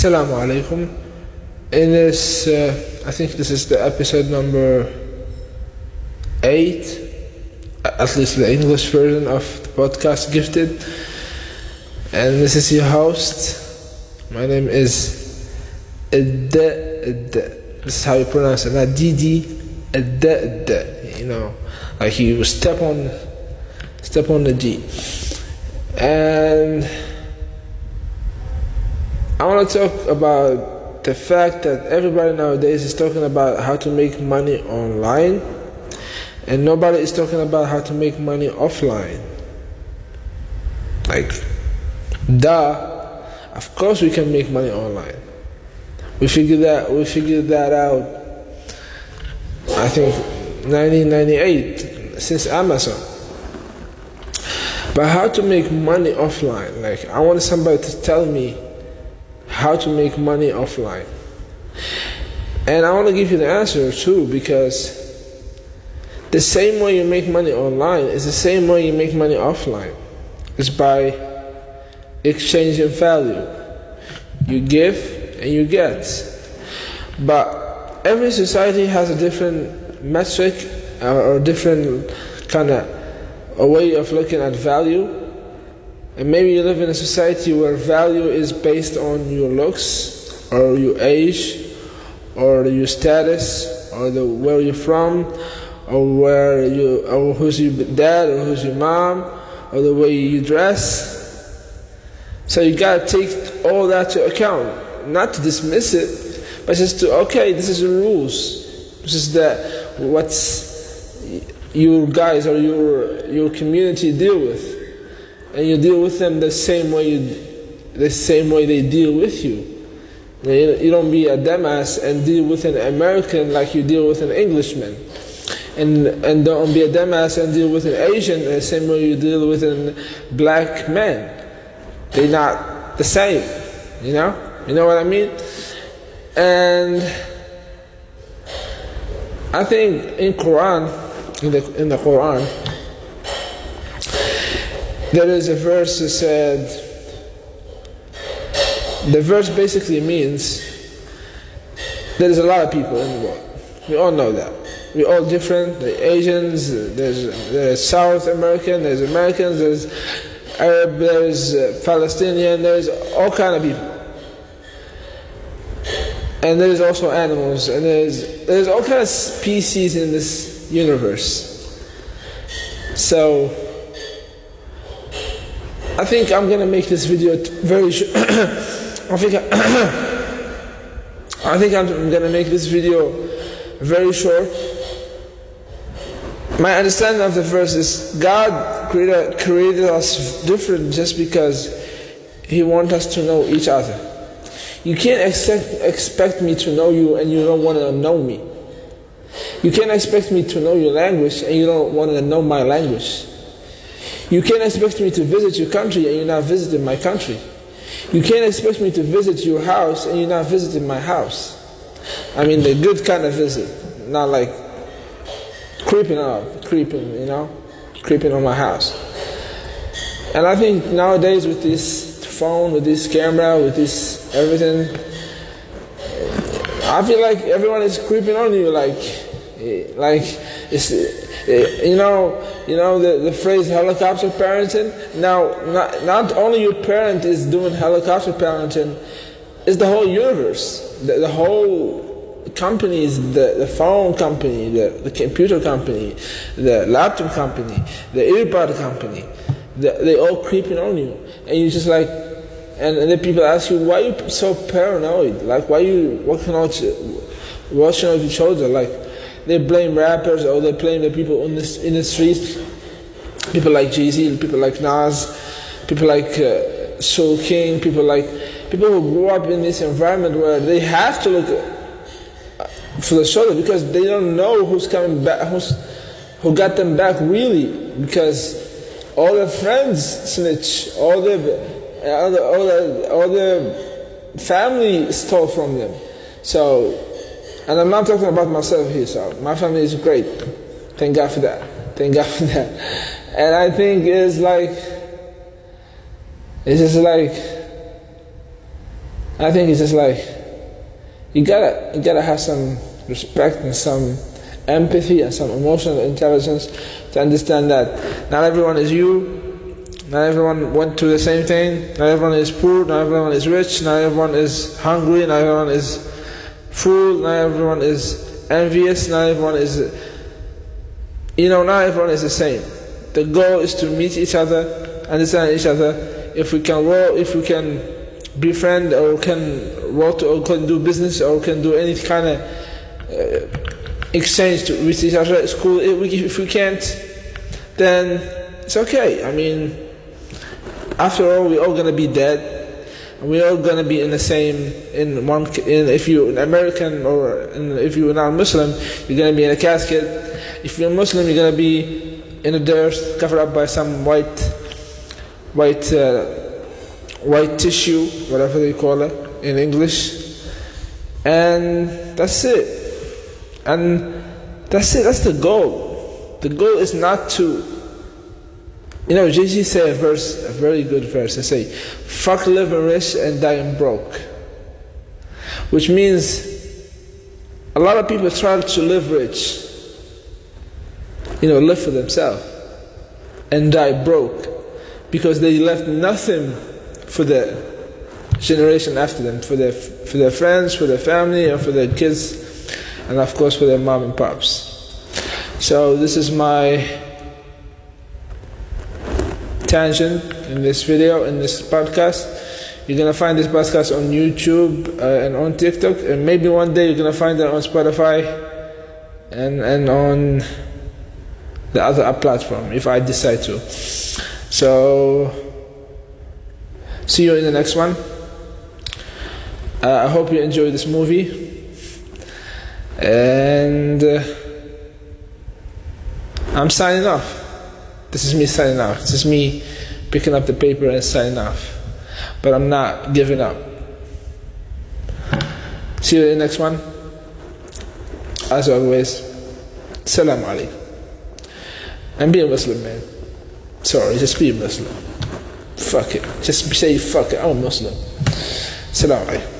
Assalamu alaikum. In this, I think this is the episode number 8, at least the English version of the podcast Gifted. And this is your host. My name is This is how you pronounce it, not DD, you know, like you step on the D. And I want to talk about the fact that everybody nowadays is talking about how to make money online, and nobody is talking about how to make money offline. Like, of course we can make money online. We figured that out, I think 1998, since Amazon. But how to make money offline? Like, I want somebody to tell me how to make money offline. And I want to give you the answer too, because the same way you make money online is the same way you make money offline. It's by exchanging value. You give and you get. But every society has a different metric or different kind of a way of looking at value. And maybe you live in a society where value is based on your looks, or your age, or your status, or where you're from, or who's your dad, or who's your mom, or the way you dress. So you gotta take all that to account, not to dismiss it, but just to, okay, this is the rules. This is what's your guys or your community deal with. And you deal with them the same way they deal with you. You don't be a dumbass and deal with an American like you deal with an Englishman. And don't be a dumbass and deal with an Asian the same way you deal with a black man. They're not the same, you know? You know what I mean? And I think in the Quran, there is a verse that said, the verse basically means there is a lot of people in the world. We all know that. We're all different. There's Asians, there's South American, there's Americans, there's Arab, there's Palestinian, there's all kind of people. And there's also animals, and there's all kinds of species in this universe. So I think I'm gonna make this video very short. I think I'm gonna make this video very short. My understanding of the verse is God created us different just because He wants us to know each other. You can't expect me to know you and you don't want to know me. You can't expect me to know your language and you don't want to know my language. You can't expect me to visit your country and you're not visiting my country. You can't expect me to visit your house and you're not visiting my house. I mean the good kind of visit, not like creeping on my house. And I think nowadays with this phone, with this camera, with this everything, I feel like everyone is creeping on you, like it's, you know the phrase helicopter parenting. Now, not only your parent is doing helicopter parenting, it's the whole universe, the whole companies, the phone company, the computer company, the laptop company, the earbud company, they all creeping on you, and you just like, and then people ask you, why are you so paranoid? Like, why are you watching out your shoulder? Like, they blame rappers, or they blame the people in the streets. People like Jay-Z, people like Nas, people like Soul King, people who grew up in this environment where they have to look for the shoulder because they don't know who's coming back, who got them back really, because all their friends snitch, all the family stole from them. So, and I'm not talking about myself here, so my family is great. Thank God for that. And I think it's just like, I think it's just like you gotta have some respect and some empathy and some emotional intelligence to understand that not everyone is you. Not everyone went through the same thing. Not everyone is poor. Not everyone is rich. Not everyone is hungry. Not everyone is full. Not everyone is envious. Not everyone is, not everyone is the same. The goal is to meet each other, understand each other. If we can befriend, or can work, or can do business, or can do any kind of exchange with each other, it's cool. If we can't, then it's okay. I mean, after all, we're all gonna be dead, and we're all gonna be in the same. If you're an American, or if you're not Muslim, you're gonna be in a casket. If you're Muslim, you're gonna be in the dirt, covered up by some white tissue, whatever they call it in English, and that's it. And that's it. That's the goal. The goal is not to. Jay-Z said a very good verse. They say, "Fuck living rich and dying broke," which means a lot of people try to live rich, live for themselves, and die broke because they left nothing for the generation after them, for their friends, for their family, and for their kids, and of course for their mom and pops. So this is my tangent in this video, in this podcast. You're gonna find this podcast on YouTube and on TikTok, and maybe one day you're gonna find it on Spotify and on the other platform if I decide to. So see you in the next one. I hope you enjoy this movie, and I'm signing off. This is me signing off. This is me picking up the paper and signing off. But I'm not giving up. See you in the next one. As always, Salam Alaikum. And be a Muslim, man. Sorry, just be a Muslim. Fuck it. Just say fuck it. I'm a Muslim. Salam Alaikum.